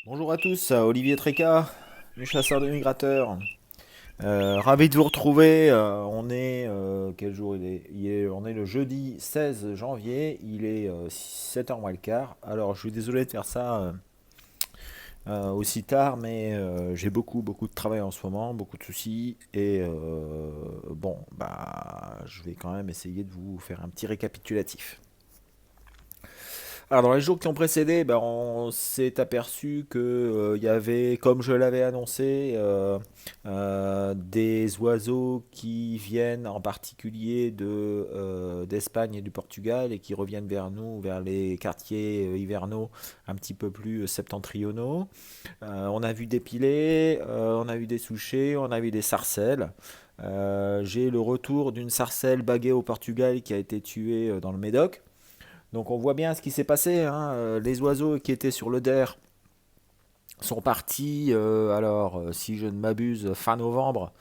Bonjour à tous, Olivier Tréca, le chasseur de migrateurs. Ravi de vous retrouver. On est quel jour on est le jeudi 16 janvier. Il est 7h moins le quart. Alors je suis désolé de faire ça aussi tard, mais j'ai beaucoup de travail en ce moment, beaucoup de soucis. Et bon, bah je vais quand même essayer de vous faire un petit récapitulatif. Alors, dans les jours qui ont précédé, ben, on s'est aperçu que il y avait, comme je l'avais annoncé, des oiseaux qui viennent en particulier d'Espagne et du Portugal et qui reviennent vers nous, vers les quartiers hivernaux un petit peu plus septentrionaux. On a vu des pilets, on a vu des souchets, on a vu des sarcelles. J'ai le retour d'une sarcelle baguée au Portugal qui a été tuée dans le Médoc. Donc on voit bien ce qui s'est passé, hein. Les oiseaux qui étaient sur le DER sont partis, si je ne m'abuse, fin novembre,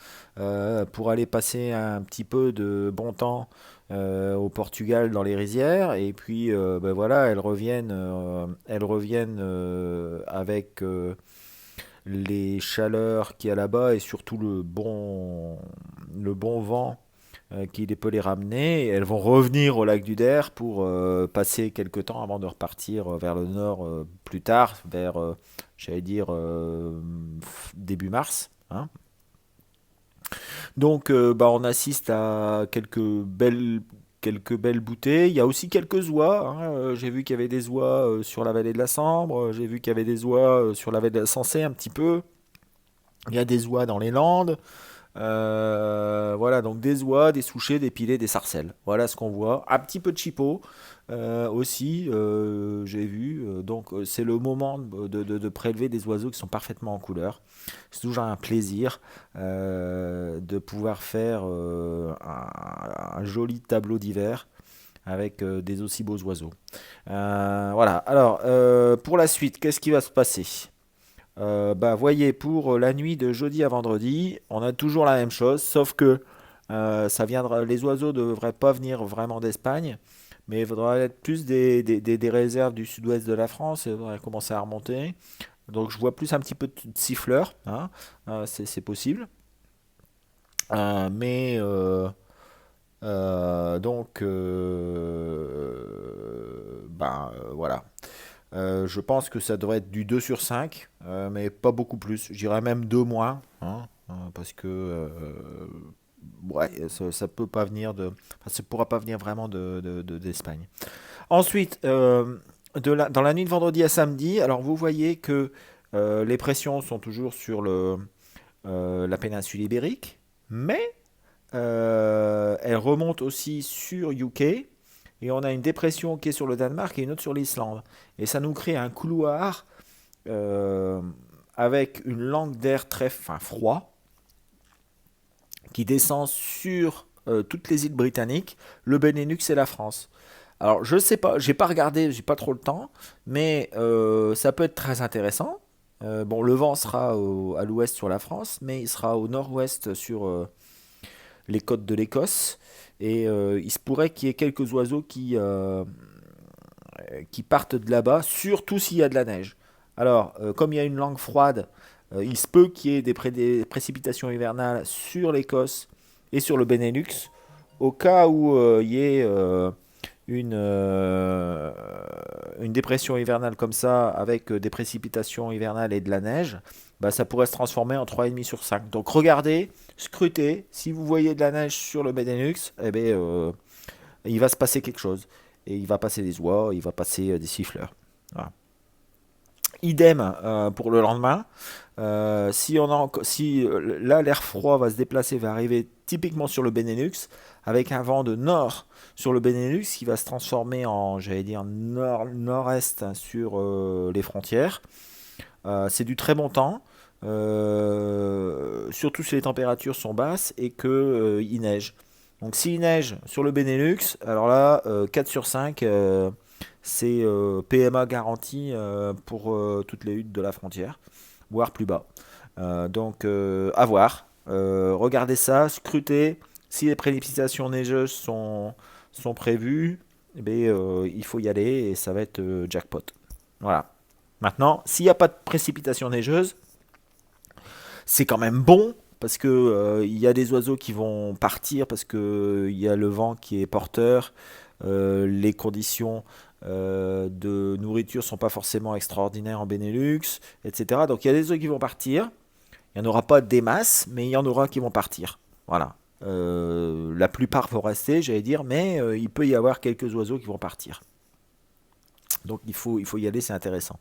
pour aller passer un petit peu de bon temps au Portugal dans les rizières. Et puis ben voilà, elles reviennent avec les chaleurs qu'il y a là-bas et surtout le bon vent qui les peut les ramener. Et elles vont revenir au lac du Der pour passer quelques temps avant de repartir vers le nord plus tard, vers, j'allais dire, début mars, hein. Donc, bah, on assiste à quelques belles bouteilles. Il y a aussi quelques oies, hein. J'ai vu qu'il y avait des oies sur la vallée de la Sambre. J'ai vu qu'il y avait des oies sur la vallée de la Sensée un petit peu. Il y a des oies dans les Landes. Voilà, donc des oies, des souchets, des pilets, des sarcelles. Voilà ce qu'on voit. Un petit peu de chipot aussi, j'ai vu. Donc c'est le moment de prélever des oiseaux qui sont parfaitement en couleur. C'est toujours un plaisir de pouvoir faire un joli tableau d'hiver avec des aussi beaux oiseaux. Voilà, alors pour la suite, qu'est-ce qui va se passer? Bah, voyez, pour la nuit de jeudi à vendredi, on a toujours la même chose, sauf que les oiseaux ne devraient pas venir vraiment d'Espagne, mais il faudra être plus des réserves du sud-ouest de la France, et il faudrait commencer à remonter. Donc je vois plus un petit peu de siffleurs, hein, c'est possible. Voilà. Je pense que ça devrait être du 2 sur 5, mais pas beaucoup plus. Je dirais même 2 moins, hein, parce que ouais, ça peut pas venir enfin, ça pourra pas venir vraiment d'Espagne. Ensuite, dans la nuit de vendredi à samedi, alors vous voyez que les pressions sont toujours sur la péninsule ibérique, mais elle remonte aussi sur UK. Et on a une dépression qui est sur le Danemark et une autre sur l'Islande. Et ça nous crée un couloir euh, avec une langue d'air très froid qui descend sur toutes les îles britanniques, le Benelux et la France. Alors je sais pas, j'ai pas regardé, j'ai pas trop le temps, mais ça peut être très intéressant. Bon, le vent sera à l'ouest sur la France, mais il sera au nord-ouest sur les côtes de l'Écosse. Et il se pourrait qu'il y ait quelques oiseaux qui partent de là-bas, surtout s'il y a de la neige. Alors, comme il y a une langue froide, il se peut qu'il y ait des précipitations hivernales sur l'Écosse et sur le Benelux, au cas où il y ait une, euh, une dépression hivernale comme ça, avec des précipitations hivernales et de la neige, bah, ça pourrait se transformer en 3,5 sur 5. Donc regardez, scrutez, si vous voyez de la neige sur le Benelux, eh ben, il va se passer quelque chose. Et il va passer des oies, il va passer des siffleurs. Voilà. Idem pour le lendemain. Si là l'air froid va se déplacer, va arriver typiquement sur le Benelux, avec un vent de nord sur le Benelux qui va se transformer en, j'allais dire, nord-est sur les frontières. C'est du très bon temps, surtout si les températures sont basses et il neige. Donc s'il neige sur le Benelux, alors là, 4 sur 5, c'est PMA garanti pour toutes les huttes de la frontière, voire plus bas. Donc à voir. Regardez ça, scrutez. Si les précipitations neigeuses sont prévues, eh bien, il faut y aller et ça va être jackpot. Voilà. Maintenant, s'il n'y a pas de précipitation neigeuse, c'est quand même bon parce que il y a des oiseaux qui vont partir parce que il y a le vent qui est porteur, les conditions de nourriture sont pas forcément extraordinaires en Benelux, etc. Donc il y a des oiseaux qui vont partir. Il n'y en aura pas des masses, mais il y en aura qui vont partir. Voilà. La plupart vont rester, j'allais dire, mais il peut y avoir quelques oiseaux qui vont partir. Donc il faut y aller, c'est intéressant.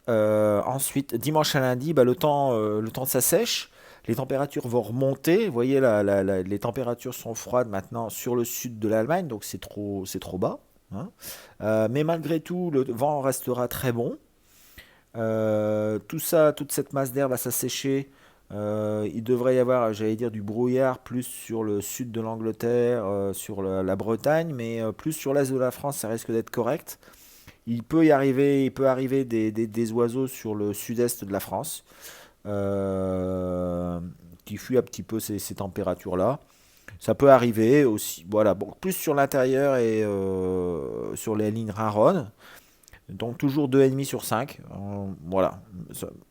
Ensuite, dimanche à lundi, bah, le temps s'assèche. Les températures vont remonter. Vous voyez, les températures sont froides maintenant sur le sud de l'Allemagne, donc c'est trop bas, hein. Mais malgré tout, le vent restera très bon. Tout ça, toute cette masse d'air va s'assécher. Il devrait y avoir, j'allais dire, du brouillard plus sur le sud de l'Angleterre, sur la Bretagne, mais plus sur l'est de la France, ça risque d'être correct. Il peut arriver des oiseaux sur le sud-est de la France, euh, qui fuient un petit peu ces températures-là. Ça peut arriver aussi, voilà, bon, plus sur l'intérieur et sur les lignes Rhin-Rhône. Donc toujours 2,5 sur 5. Voilà.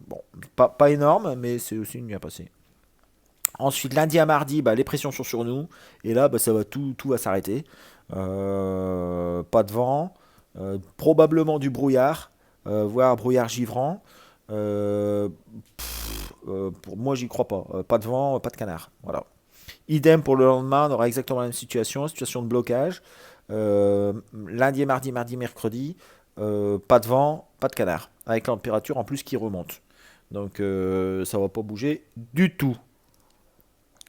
Bon, pas énorme, mais c'est aussi une nuit à passer. Ensuite, lundi à mardi, bah, les pressions sont sur nous. Et là, bah, tout va s'arrêter. Pas de vent. Probablement du brouillard. Voire brouillard givrant. Euh, pour moi, j'y crois pas. Pas de vent, pas de canard. Voilà. Idem pour le lendemain, on aura exactement la même situation de blocage. Lundi et mardi, mardi, mercredi, pas de vent, pas de canard, avec la température en plus qui remonte. Donc ça va pas bouger du tout,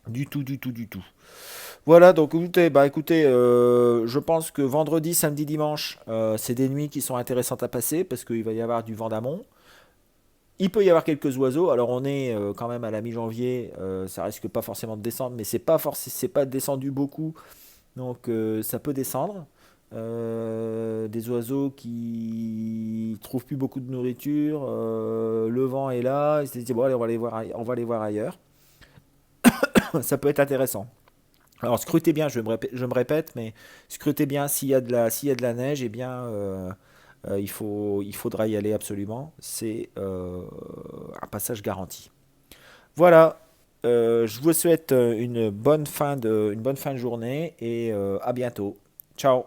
du tout, du tout, du tout. Voilà, donc écoutez, je pense que vendredi, samedi, dimanche, c'est des nuits qui sont intéressantes à passer parce qu'il va y avoir du vent d'amont. Il peut y avoir quelques oiseaux. Alors on est quand même à la mi-janvier, ça risque pas forcément de descendre, mais c'est pas descendu beaucoup. Donc ça peut descendre. Des oiseaux qui trouvent plus beaucoup de nourriture, le vent est là, ils se disent bon allez on va les voir ailleurs. Ça peut être intéressant. Alors scrutez bien, je me répète, mais scrutez bien s'il y a de la neige, eh bien il faudra y aller absolument. C'est un passage garanti. Voilà. Je vous souhaite une bonne fin de journée et à bientôt. Ciao.